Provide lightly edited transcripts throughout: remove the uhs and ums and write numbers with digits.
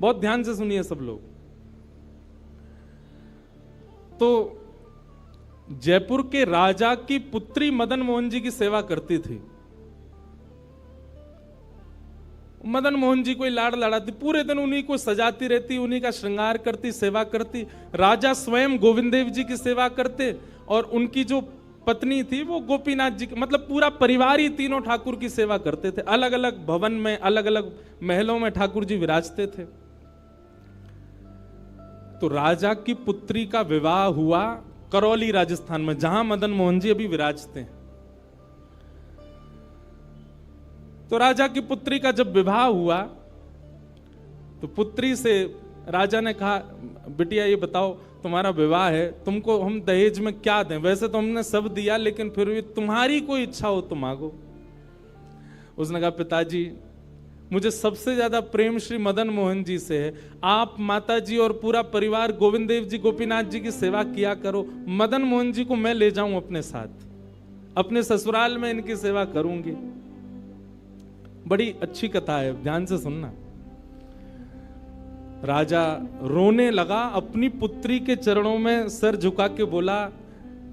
बहुत ध्यान से सुनिए सब लोग। तो जयपुर के राजा की पुत्री मदन मोहन जी की सेवा करती थी। मदन मोहन जी को लाड़ लड़ाती, पूरे दिन उन्हीं को सजाती रहती, उन्हीं का श्रृंगार करती, सेवा करती। राजा स्वयं गोविंद देव जी की सेवा करते और उनकी जो पत्नी थी वो गोपीनाथ जी की, मतलब पूरा परिवार ही तीनों ठाकुर की सेवा करते थे। अलग अलग भवन में, अलग अलग महलों में ठाकुर जी विराजते थे। तो राजा की पुत्री का विवाह हुआ करौली राजस्थान में, जहां मदन मोहन जी अभी विराजते हैं। तो राजा की पुत्री का जब विवाह हुआ तो पुत्री से राजा ने कहा, बिटिया ये बताओ तुम्हारा विवाह है, तुमको हम दहेज में क्या दें? वैसे तो हमने सब दिया, लेकिन फिर भी तुम्हारी कोई इच्छा हो तो मांगो। उसने कहा, पिताजी मुझे सबसे ज्यादा प्रेम श्री मदन मोहन जी से है। आप माता जी और पूरा परिवार गोविंद देव जी गोपीनाथ जी की सेवा किया करो। मदन मोहन जी को मैं ले जाऊं अपने साथ, अपने ससुराल में इनकी सेवा करूंगी। बड़ी अच्छी कथा है, ध्यान से सुनना। राजा रोने लगा, अपनी पुत्री के चरणों में सर झुका के बोला,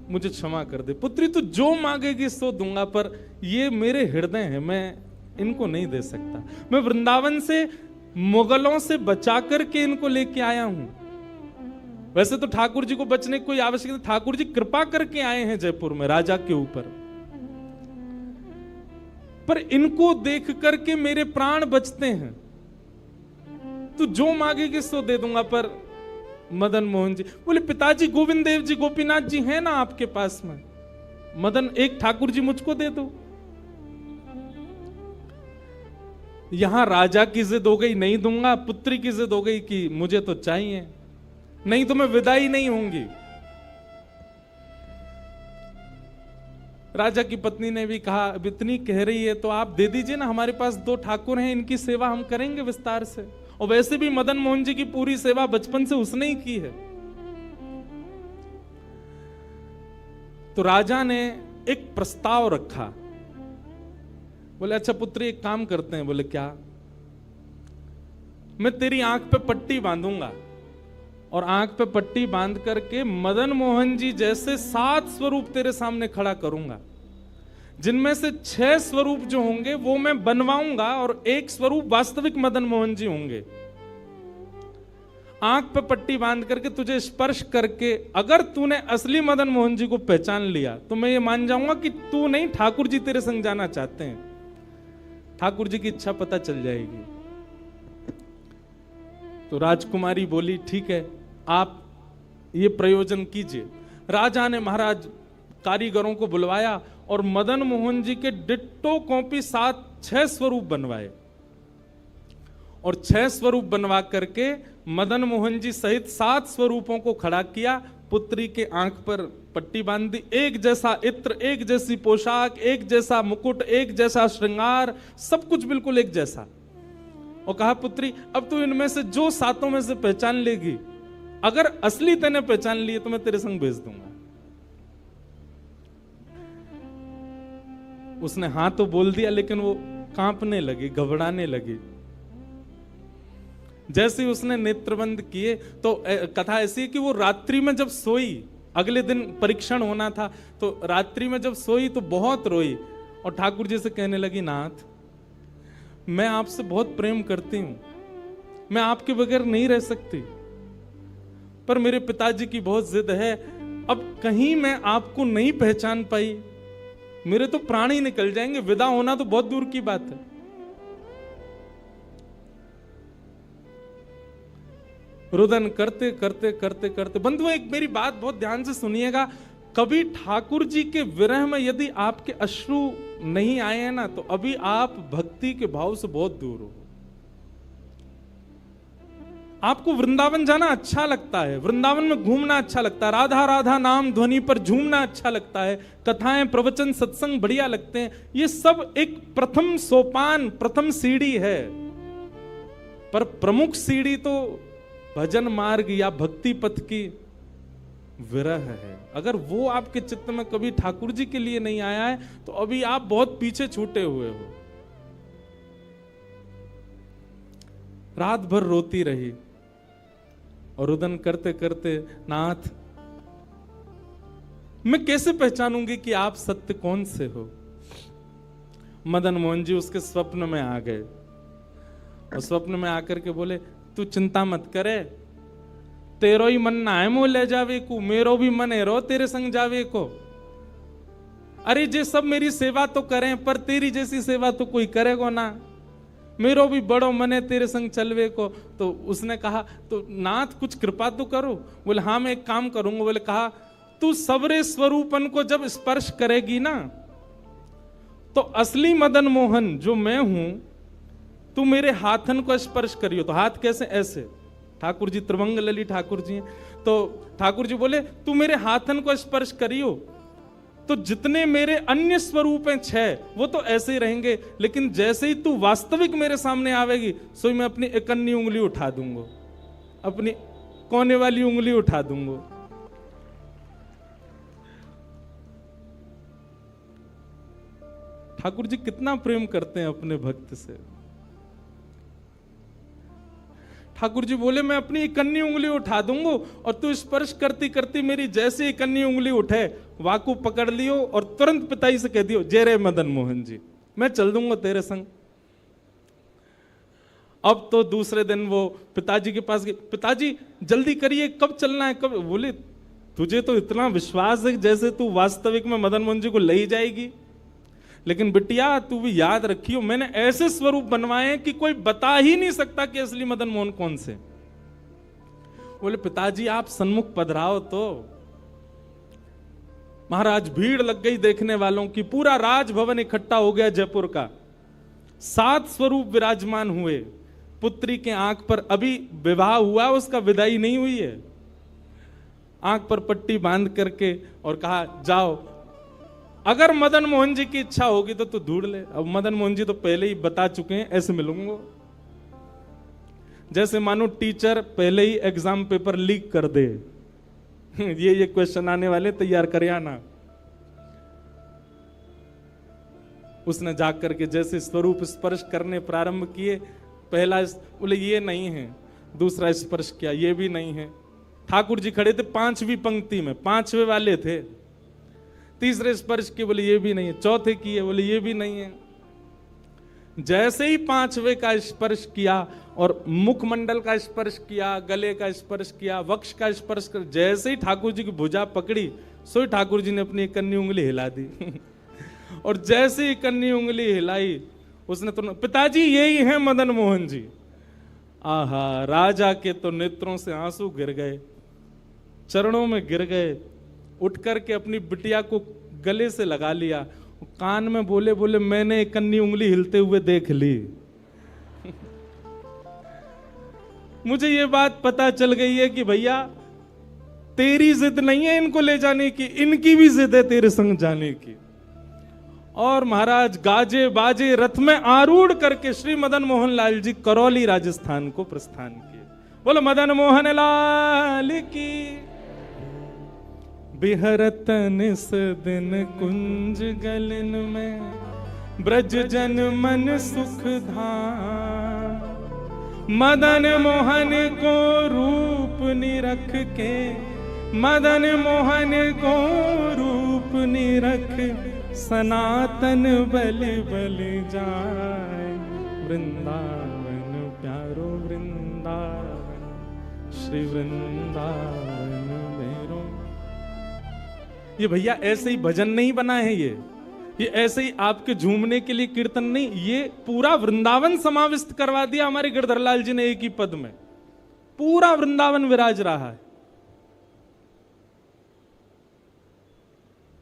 मुझे क्षमा कर दे पुत्री, तू जो मांगेगी सो दूंगा, पर ये मेरे हृदय है, मैं इनको नहीं दे सकता। मैं वृंदावन से मुगलों से बचा करके इनको लेके आया हूं। वैसे तो ठाकुर जी को बचने की कोई आवश्यकता नहीं, ठाकुर जी कृपा करके आए हैं जयपुर में राजा के ऊपर, पर इनको देख करके मेरे प्राण बचते हैं। तू जो मांगेगी सो दे दूंगा। पर मदन मोहन जी बोले, पिताजी गोविंद देव जी गोपीनाथ जी हैं ना आपके पास में, मदन एक ठाकुर जी मुझको दे दो। यहां राजा की जिद हो गई, नहीं दूंगा। पुत्री की जिद हो गई कि मुझे तो चाहिए, नहीं तो मैं विदाई नहीं होंगी। राजा की पत्नी ने भी कहा, अब इतनी कह रही है तो आप दे दीजिए ना, हमारे पास 2 ठाकुर हैं, इनकी सेवा हम करेंगे विस्तार से। और वैसे भी मदन मोहन जी की पूरी सेवा बचपन से उसने ही की है। तो राजा ने एक प्रस्ताव रखा। बोले, अच्छा पुत्री एक काम करते हैं। बोले, क्या? मैं तेरी आंख पे पट्टी बांधूंगा और आंख पे पट्टी बांध करके मदन मोहन जी जैसे 7 स्वरूप तेरे सामने खड़ा करूंगा, जिनमें से 6 स्वरूप जो होंगे वो मैं बनवाऊंगा और 1 स्वरूप वास्तविक मदन मोहन जी होंगे। आंख पे पट्टी बांध करके तुझे स्पर्श करके अगर तूने असली मदन मोहन जी को पहचान लिया तो मैं ये मान जाऊंगा कि तू नहीं, ठाकुर जी तेरे संग जाना चाहते हैं। ठाकुर जी की इच्छा पता चल जाएगी। तो राजकुमारी बोली, ठीक है, आप ये प्रयोजन कीजिए। राजा ने महाराज कारीगरों को बुलवाया और मदन मोहन जी के डिट्टो कॉपी 6 स्वरूप बनवाए और 6 स्वरूप बनवा करके मदन मोहन जी सहित 7 स्वरूपों को खड़ा किया। पुत्री के आंख पर पट्टी बांध दी, एक जैसा इत्र, एक जैसी पोशाक, एक जैसा मुकुट, एक जैसा श्रृंगार, सब कुछ बिल्कुल एक जैसा। और कहा, पुत्री अब तू इनमें से जो 7 में से पहचान लेगी, अगर असली तेने पहचान लिए तो मैं तेरे संग भेज दूंगा। उसने हाँ तो बोल दिया, लेकिन वो कांपने लगी, घबराने लगी। जैसे ही उसने नेत्रबंद किए तो कथा ऐसी है कि वो रात्रि में जब सोई, अगले दिन परीक्षण होना था, तो रात्रि में जब सोई तो बहुत रोई और ठाकुर जी से कहने लगी, नाथ मैं आपसे बहुत प्रेम करती हूं, मैं आपके बगैर नहीं रह सकती, पर मेरे पिताजी की बहुत जिद है। अब कहीं मैं आपको नहीं पहचान पाई, मेरे तो प्राण ही निकल जाएंगे, विदा होना तो बहुत दूर की बात है। रुदन करते करते करते करते, बंधुओं एक मेरी बात बहुत ध्यान से सुनिएगा, कभी ठाकुर जी के विरह में यदि आपके अश्रु नहीं आए हैं ना, तो अभी आप भक्ति के भाव से बहुत दूर हो। आपको वृंदावन जाना अच्छा लगता है, वृंदावन में घूमना अच्छा लगता है, राधा राधा नाम ध्वनि पर झूमना अच्छा लगता है, कथाएं प्रवचन सत्संग बढ़िया लगते हैं, ये सब एक प्रथम सोपान, प्रथम सीढ़ी है। पर प्रमुख सीढ़ी तो भजन मार्ग या भक्ति पथ की विरह है। अगर वो आपके चित्त में कभी ठाकुर जी के लिए नहीं आया है तो अभी आप बहुत पीछे छूटे हुए हो। रात भर रोती रही और रुदन करते करते, नाथ मैं कैसे पहचानूंगी कि आप सत्य कौन से हो। मदन मोहन जी उसके स्वप्न में आ गए और स्वप्न में आकर के बोले, तू चिंता मत करे, तेरो ही मन ना है मोह ले जावे को, मेरो भी मन है रो तेरे संग जावे को। अरे जे सब मेरी सेवा तो करें, पर तेरी जैसी सेवा तो कोई करेगा ना, मेरो भी बड़ो मन है तेरे संग चलवे को। तो उसने कहा, तो नाथ कुछ कृपा तो करो। बोले हाँ मैं एक काम करूंगा। बोले कहा, तू सबरे स्वरूपन को जब स्पर्श करेगी ना, तो असली मदन मोहन जो मैं हूं, तू मेरे हाथन को स्पर्श करियो। तो हाथ कैसे? ऐसे। ठाकुर जी त्रिभंग लली ठाकुर जी हैं, तो ठाकुर जी बोले तू मेरे हाथन को स्पर्श करियो, तो जितने मेरे अन्य स्वरूप हैं 6 वो तो ऐसे ही रहेंगे, लेकिन जैसे ही तू वास्तविक मेरे सामने आवेगी, सो मैं अपनी इकन्नी उंगली उठा दूंगा, अपनी कोने वाली उंगली उठा दूंगा। ठाकुर जी कितना प्रेम करते हैं अपने भक्त से। ठाकुर जी बोले मैं अपनी इकन्नी उंगली उठा दूंगा और तू स्पर्श करती करती मेरी जैसे इकन्नी उंगली उठे, वाकू पकड़ लियो और तुरंत पिताजी से कह दियो, जय रे मदन मोहन जी, मैं चल दूंगा तेरे संग। अब तो दूसरे दिन वो पिताजी के पास गए, पिताजी जल्दी करिए, कब चलना है, कब? बोले तुझे तो इतना विश्वास है जैसे तू वास्तविक में मदन मोहन जी को ले ही जाएगी, लेकिन बिटिया तू भी याद रखियो, मैंने ऐसे स्वरूप बनवाए कि कोई बता ही नहीं सकता कि असली मदन मोहन कौन से। बोले पिताजी आप सन्मुख पधराओ। तो महाराज भीड़ लग गई देखने वालों की, पूरा राजभवन इकट्ठा हो गया जयपुर का। 7 स्वरूप विराजमान हुए। पुत्री के आंख पर अभी विवाह हुआ, उसका विदाई नहीं हुई है, आंख पर पट्टी बांध करके और कहा जाओ, अगर मदन मोहन जी की इच्छा होगी तो तू ढूंढ ले। अब मदन मोहन जी तो पहले ही बता चुके हैं, ऐसे मिलूंगा। जैसे मानो टीचर पहले ही एग्जाम पेपर लीक कर दे, ये क्वेश्चन आने वाले, तैयार कर आना। उसने जाकर के जैसे स्वरूप स्पर्श करने प्रारंभ किए, पहला बोले ये नहीं है, दूसरा स्पर्श किया, ये भी नहीं है। ठाकुर जी खड़े थे 5वीं पंक्ति में, 5वें वाले थे। तीसरे स्पर्श किए, बोले ये भी नहीं है। चौथे किए, बोले ये भी नहीं है। जैसे ही 5वें का स्पर्श किया और मुखमंडल का स्पर्श किया, गले का स्पर्श किया, वक्ष का स्पर्श कर, जैसे ही ठाकुर जी की भुजा पकड़ी, सो ठाकुर जी ने अपनी इकन्नी उंगली हिला दी। और जैसे ही इकन्नी उंगली हिलाई, उसने तो, पिताजी यही है मदन मोहन जी। आहा, राजा के तो नेत्रों से आंसू गिर गए, चरणों में गिर गए, उठ करके अपनी बिटिया को गले से लगा लिया, कान में बोले बोले मैंने इकन्नी उंगली हिलते हुए देख ली। मुझे ये बात पता चल गई है कि भैया तेरी जिद नहीं है इनको ले जाने की, इनकी भी जिद है तेरे संग जाने की। और महाराज गाजे बाजे रथ में आरूढ़ करके श्री मदन मोहन लाल जी करौली राजस्थान को प्रस्थान किए। बोलो मदन मोहन लाल की। बिहरत निस दिन कुंज गलन में, ब्रज जन मन सुख धाम। मदन मोहन को रूप निरख के, मदन मोहन को रूप निरख, सनातन बल बल जाए। वृंदावन प्यारो वृंदावन, श्री वृंदावन मेरो। ये भैया ऐसे ही भजन नहीं बना है, ये ऐसे ही आपके झूमने के लिए कीर्तन नहीं, ये पूरा वृंदावन समाविष्ट करवा दिया हमारे गिरधर लाल जी ने एक ही पद में। पूरा वृंदावन विराज रहा है।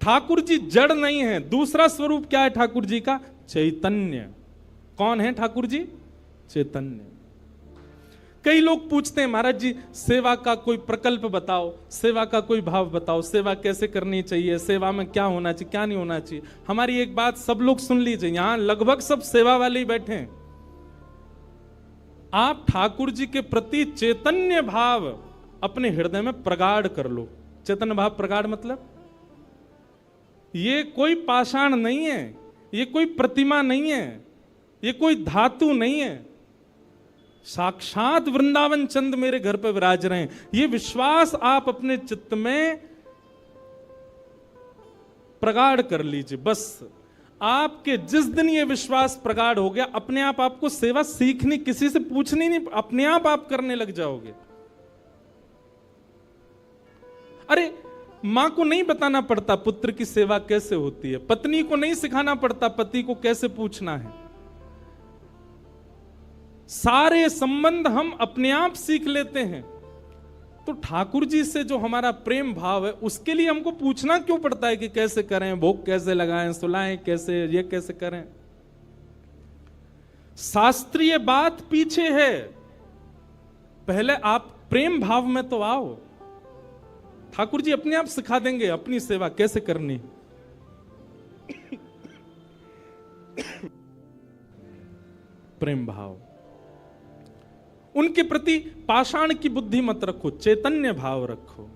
ठाकुर जी जड़ नहीं है। दूसरा स्वरूप क्या है ठाकुर जी का? चैतन्य। कौन है ठाकुर जी? चैतन्य। कई लोग पूछते हैं महाराज जी सेवा का कोई प्रकल्प बताओ, सेवा का कोई भाव बताओ, सेवा कैसे करनी चाहिए, सेवा में क्या होना चाहिए क्या नहीं होना चाहिए। हमारी एक बात सब लोग सुन लीजिए, यहां लगभग सब सेवा वाले ही बैठे हैं। आप ठाकुर जी के प्रति चैतन्य भाव अपने हृदय में प्रगाढ़ कर लो। चैतन्य भाव प्रगाढ़ मतलब ये कोई पाषाण नहीं है, ये कोई प्रतिमा नहीं है, ये कोई धातु नहीं है। साक्षात वृंदावन चंद मेरे घर पे विराज रहे हैं। ये विश्वास आप अपने चित्त में प्रगाढ़ कर लीजिए। बस आपके जिस दिन ये विश्वास प्रगाढ़ हो गया, अपने आप आपको सेवा सीखनी, किसी से पूछनी नहीं, अपने आप करने लग जाओगे। अरे मां को नहीं बताना पड़ता पुत्र की सेवा कैसे होती है, पत्नी को नहीं सिखाना पड़ता पति को कैसे पूछना है। सारे संबंध हम अपने आप सीख लेते हैं। तो ठाकुर जी से जो हमारा प्रेम भाव है, उसके लिए हमको पूछना क्यों पड़ता है कि कैसे करें, भोग कैसे लगाएं, सुलाएं कैसे, ये कैसे करें। शास्त्रीय बात पीछे है, पहले आप प्रेम भाव में तो आओ। ठाकुर जी अपने आप सिखा देंगे अपनी सेवा कैसे करनी। प्रेम भाव, उनके प्रति पाषाण की बुद्धि मत रखो, चैतन्य भाव रखो।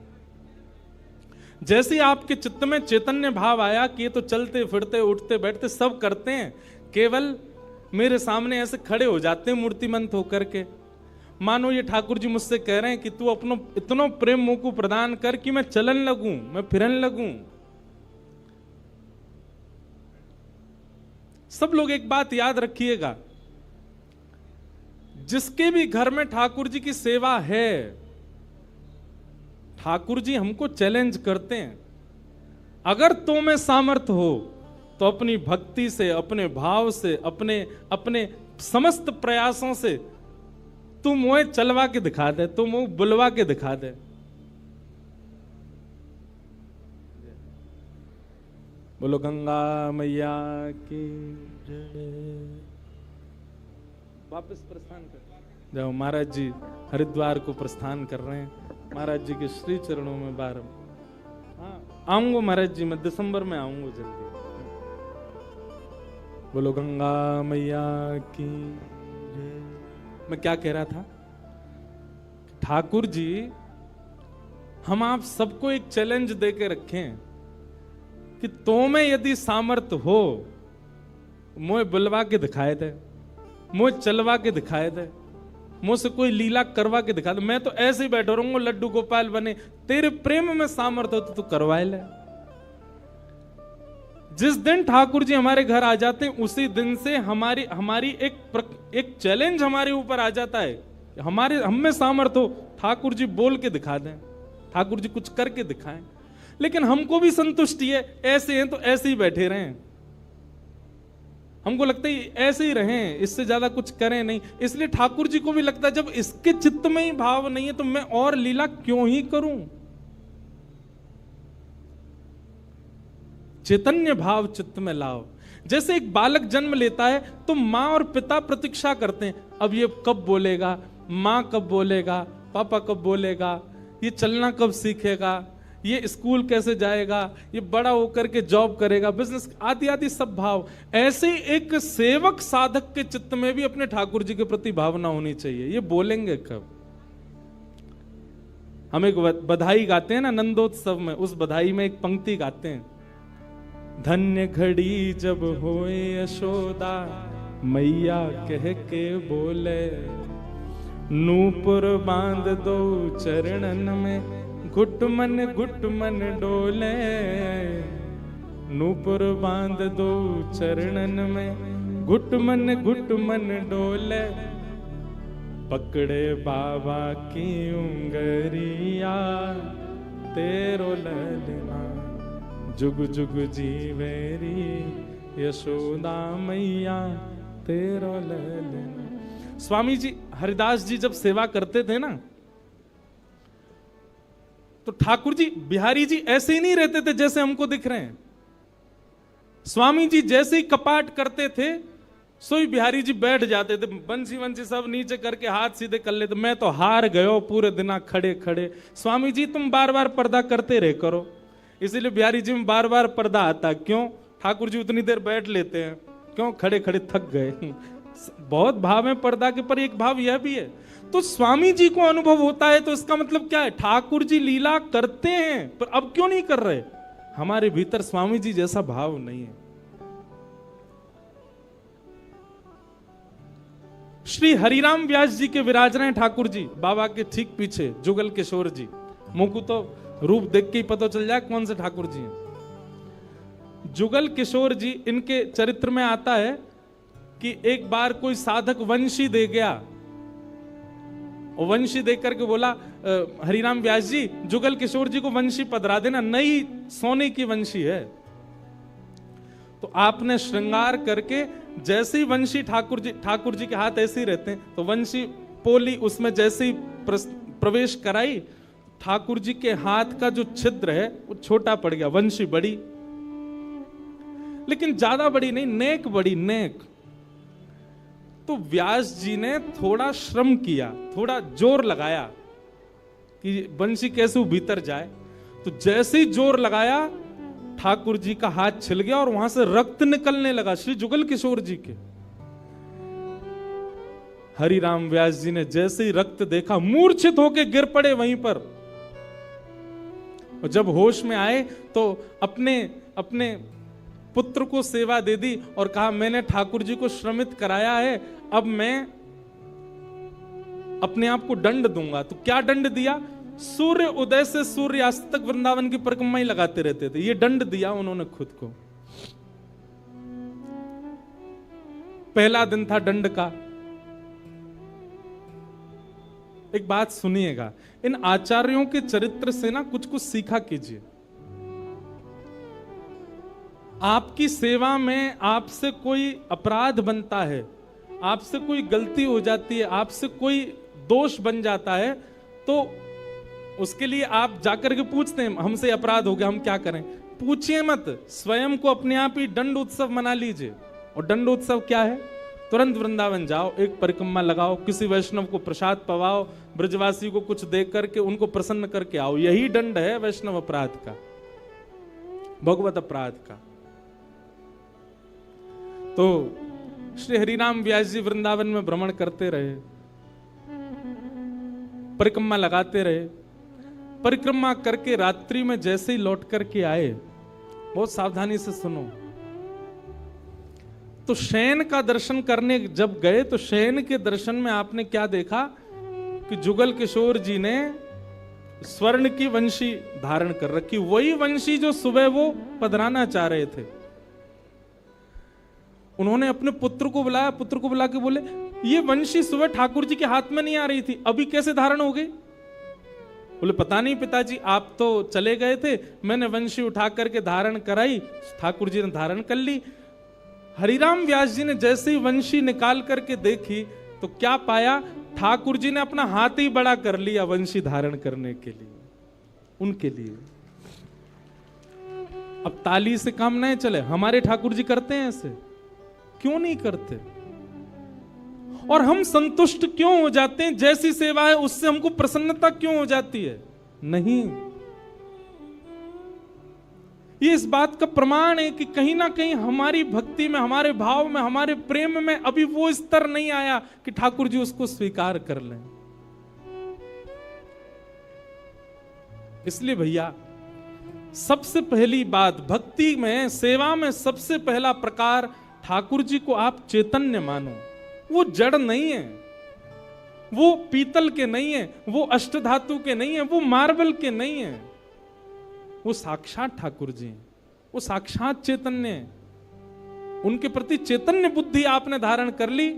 जैसे आपके चित्त में चैतन्य भाव आया कि ये तो चलते फिरते उठते बैठते सब करते हैं, केवल मेरे सामने ऐसे खड़े हो जाते हैं मूर्तिमंत होकर के। मानो ये ठाकुर जी मुझसे कह रहे हैं कि तू अपनो इतना प्रेम मुझ को प्रदान कर कि मैं चलन लगूं, मैं फिरन लगूं। सब लोग एक बात याद रखिएगा, जिसके भी घर में ठाकुर जी की सेवा है, ठाकुर जी हमको चैलेंज करते हैं, अगर तो में सामर्थ्य हो तो अपनी भक्ति से, अपने भाव से, अपने समस्त प्रयासों से तू मुझे चलवा के दिखा दे, तू मुझे बुलवा के दिखा दे। बोलो गंगा मैया की जय। वापस प्रस्थान कर जाओ। महाराज जी हरिद्वार को प्रस्थान कर रहे हैं। महाराज जी के श्री चरणों में बार आऊंगा महाराज जी, मैं दिसंबर में आऊंगा जल्दी। बोलो गंगा मैया की जय। मैं क्या कह रहा था, ठाकुर जी हम आप सबको एक चैलेंज देके रखें कि तो में यदि सामर्थ्य हो मुझे बुलवा के दिखाए दे, मुझे चलवा के दिखाए दे, मुझसे कोई लीला करवा के दिखा दे। मैं तो ऐसे ही बैठा रहूंगा लड्डू गोपाल बने। तेरे प्रेम में सामर्थ्य हो तो तू करवाए ले। जिस दिन ठाकुर जी हमारे घर आ जाते हैं, उसी दिन से हमारी एक चैलेंज हमारे ऊपर आ जाता है। हम में सामर्थ्य हो, ठाकुर जी बोल के दिखा दें, ठाकुर जी कुछ करके दिखाएं। लेकिन हमको भी संतुष्टि है, ऐसे हैं तो ऐसे ही बैठे रहें। हमको लगता है ऐसे ही रहें, इससे ज्यादा कुछ करें नहीं। इसलिए ठाकुर जी को भी लगता है जब इसके चित्त में ही भाव नहीं है तो मैं और लीला क्यों ही करूं। चैतन्य भाव चित्त में लाओ। जैसे एक बालक जन्म लेता है तो मां और पिता प्रतीक्षा करते हैं, अब ये कब बोलेगा, मां कब बोलेगा, पापा कब बोलेगा, ये चलना कब सीखेगा, ये स्कूल कैसे जाएगा, ये बड़ा होकर के जॉब करेगा, बिजनेस आदि आदि सब भाव। ऐसे एक सेवक साधक के चित्त में भी अपने ठाकुर जी के प्रति भावना होनी चाहिए। ये बोलेंगे कब। हम एक बधाई गाते हैं ना नंदोत्सव में, उस बधाई में एक पंक्ति गाते हैं, धन्य घड़ी जब होए यशोदा मैया कह के बोले, नूपुर बांध दो चरणन में घुट मन डोले, नूपुर बांध दो चरणन में घुट मन डोले, पकड़े बाबा की उंगरिया तेरो ललना जुग जुग जीवेरी यशोदा मैया तेरो ललना। स्वामी जी हरिदास जी जब सेवा करते थे ना, तो ठाकुर जी बिहारी जी ऐसे ही नहीं रहते थे जैसे हमको दिख रहे हैं। स्वामी जी जैसे ही कपाट करते थे सोई बिहारी जी बैठ जाते थे, बंसी वंसी सब नीचे करके हाथ सीधे कर लेते। मैं तो हार गयो पूरे दिन खड़े खड़े। स्वामी जी तुम बार बार पर्दा करते रहे करो। इसीलिए बिहारी जी में बार बार पर्दा आता। क्यों? ठाकुर जी उतनी देर बैठ लेते हैं, क्यों? खड़े खड़े थक गए। बहुत भाव है पर्दा के, पर एक भाव यह भी है। तो स्वामी जी को अनुभव होता है, तो इसका मतलब क्या है? ठाकुर जी लीला करते हैं, पर अब क्यों नहीं कर रहे? हमारे भीतर स्वामी जी जैसा भाव नहीं है। श्री हरिराम व्यास जी के विराज रहे ठाकुर जी बाबा के ठीक पीछे, जुगल किशोर जी। मुंह को तो रूप देख के ही पता चल जाए कौन से ठाकुर जी हैं। जुगल किशोर जी, इनके चरित्र में आता है कि एक बार कोई साधक वंशी दे गया, और वंशी देख करके बोला हरिराम व्यास जी जुगल किशोर जी को वंशी पधरा देना, नई सोने की वंशी है। तो आपने श्रृंगार करके जैसे ही वंशी ठाकुर जी के हाथ ऐसे ही रहते हैं, तो वंशी पोली उसमें जैसे ही प्रवेश कराई, ठाकुर जी के हाथ का जो छिद्र है वो छोटा पड़ गया, वंशी बड़ी, लेकिन ज्यादा बड़ी नहीं, नेक बड़ी, नेक। तो व्यास जी ने थोड़ा श्रम किया, थोड़ा जोर लगाया कि वंशी कैसे वो भीतर जाए। तो जैसे ही जोर लगाया, ठाकुर जी का हाथ छिल गया और वहां से रक्त निकलने लगा, श्री जुगल किशोर जी के। हरिराम व्यास जी ने जैसे ही रक्त देखा, मूर्छित होकर गिर पड़े वहीं पर। और जब होश में आए तो अपने पुत्र को सेवा दे दी और कहा मैंने ठाकुर जी को श्रमित कराया है, अब मैं अपने आप को दंड दूंगा। तो क्या दंड दिया? सूर्य उदय से सूर्यास्त तक वृंदावन की परिक्रमा ही लगाते रहते थे, ये दंड दिया उन्होंने खुद को। पहला दिन था दंड का। एक बात सुनिएगा, इन आचार्यों के चरित्र से ना कुछ कुछ सीखा कीजिए। आपकी सेवा में आपसे कोई अपराध बनता है, आपसे कोई गलती हो जाती है, आपसे कोई दोष बन जाता है, तो उसके लिए आप जाकर के पूछते हैं हमसे अपराध हो गया, हम क्या करें? पूछिए मत, स्वयं को अपने आप ही दंड उत्सव मना लीजिए। और दंड उत्सव क्या है? तुरंत वृंदावन जाओ, एक परिक्रमा लगाओ, किसी वैष्णव को प्रसाद पवाओ, ब्रजवासी को कुछ दे करके उनको प्रसन्न करके आओ। यही दंड है वैष्णव अपराध का, भगवत अपराध का। तो श्री हरिराम व्यास जी वृंदावन में भ्रमण करते रहे, परिक्रमा लगाते रहे। परिक्रमा करके रात्रि में जैसे ही लौट करके आए, बहुत सावधानी से सुनो, तो शयन का दर्शन करने जब गए तो शयन के दर्शन में आपने क्या देखा कि जुगल किशोर जी ने स्वर्ण की वंशी धारण कर रखी, वही वंशी जो सुबह वो पधराना चाह रहे थे। उन्होंने अपने पुत्र को बुलाया, पुत्र को बुला के बोले ये वंशी सुबह ठाकुर जी के हाथ में नहीं आ रही थी, अभी कैसे धारण हो गई? बोले पता नहीं पिताजी, आप तो चले गए थे, मैंने वंशी उठा करके धारण कराई, ठाकुर जी ने धारण कर ली। हरिराम व्यास जी ने जैसे ही वंशी निकाल करके देखी तो क्या पाया? ठाकुर जी ने अपना हाथ ही बड़ा कर लिया वंशी धारण करने के लिए, उनके लिए। अब ताली से काम नहीं चले, हमारे ठाकुर जी करते हैं ऐसे? क्यों नहीं करते? और हम संतुष्ट क्यों हो जाते हैं? जैसी सेवा है उससे हमको प्रसन्नता क्यों हो जाती है? नहीं। ये इस बात का प्रमाण है कि कहीं ना कहीं हमारी भक्ति में, हमारे भाव में, हमारे प्रेम में अभी वो स्तर नहीं आया कि ठाकुर जी उसको स्वीकार कर लें। इसलिए भैया, सबसे पहली बात भक्ति में, सेवा में सबसे पहला प्रकार, ठाकुर जी को आप चैतन्य मानो। वो जड़ नहीं है, वो पीतल के नहीं है, वो अष्टधातु के नहीं है, वो मार्बल के नहीं है, वो साक्षात ठाकुर जी हैं, वो साक्षात चैतन्य है। उनके प्रति चैतन्य बुद्धि आपने धारण कर ली,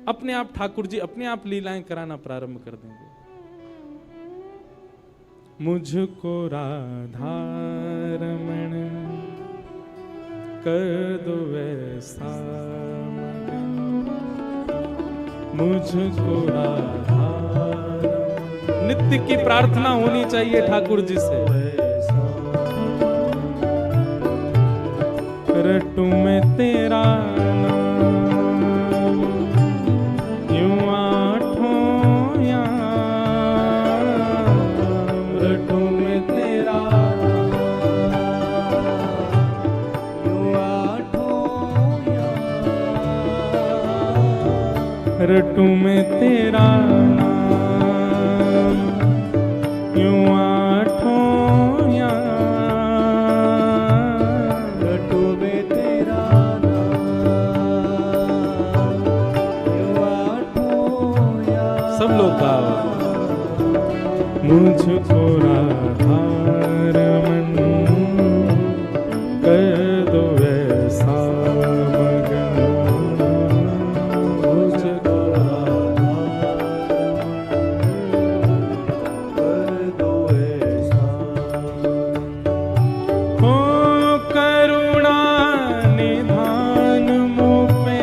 अपने आप ठाकुर जी अपने आप लीलाएं कराना प्रारंभ कर देंगे। मुझको राधा रमण कर दो वैसा, मुझको राधा, नित्य की प्रार्थना होनी चाहिए ठाकुर जी से। रटू में तेरा नाम यूं आठों याम, रटू में तेरा यूं आठों याम, रटू में तेरा नाम यूं आठों याम, मुझको राधारमन कर दो ऐसा मगन, मुझको कर दो ऐसा। हो करुणा निधान मुझ पे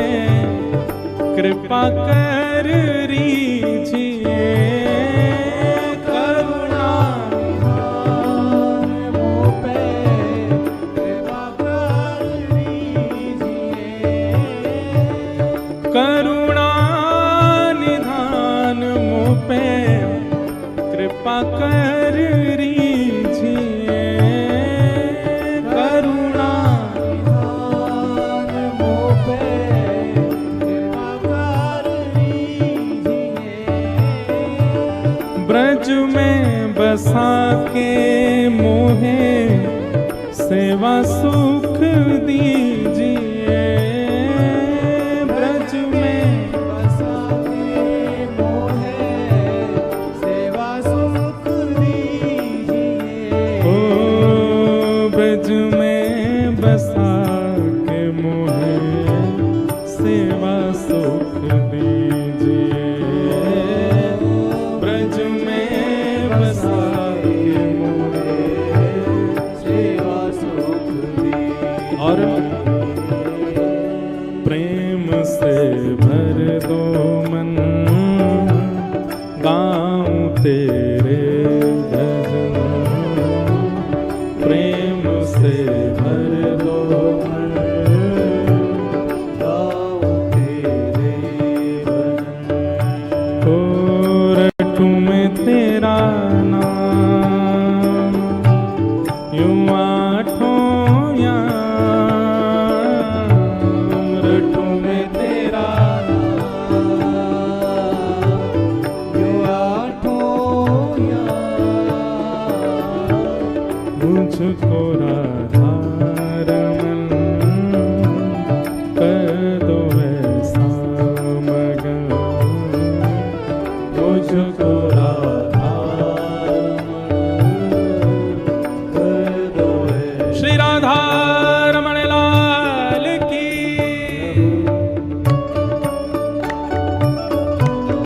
कृपा कर रीजिए, करुणा निधान मुझ पे कृपा कर लीजिए, करुणा निधान मुझ पे कृपा कर लीजिए, करुणा निधान मुझ पे कृपा कर लीजिए। ब्रज में बसा के मोहे सेवा सुख दीजिए, ब्रज में बसा के मोहे सेवा सुख दीजिए। ओ ब्रज में बसा के मोहे सेवा सुख दीजिए, ब्रज में बसा के मोहे सेवा सुख दीजिए। और प्रेम से भर दो मन, गाऊं तेरे भजन, प्रेम से भर दो मन, गाऊं तेरे भजन। ओ रटूं मैं तेरा नाम,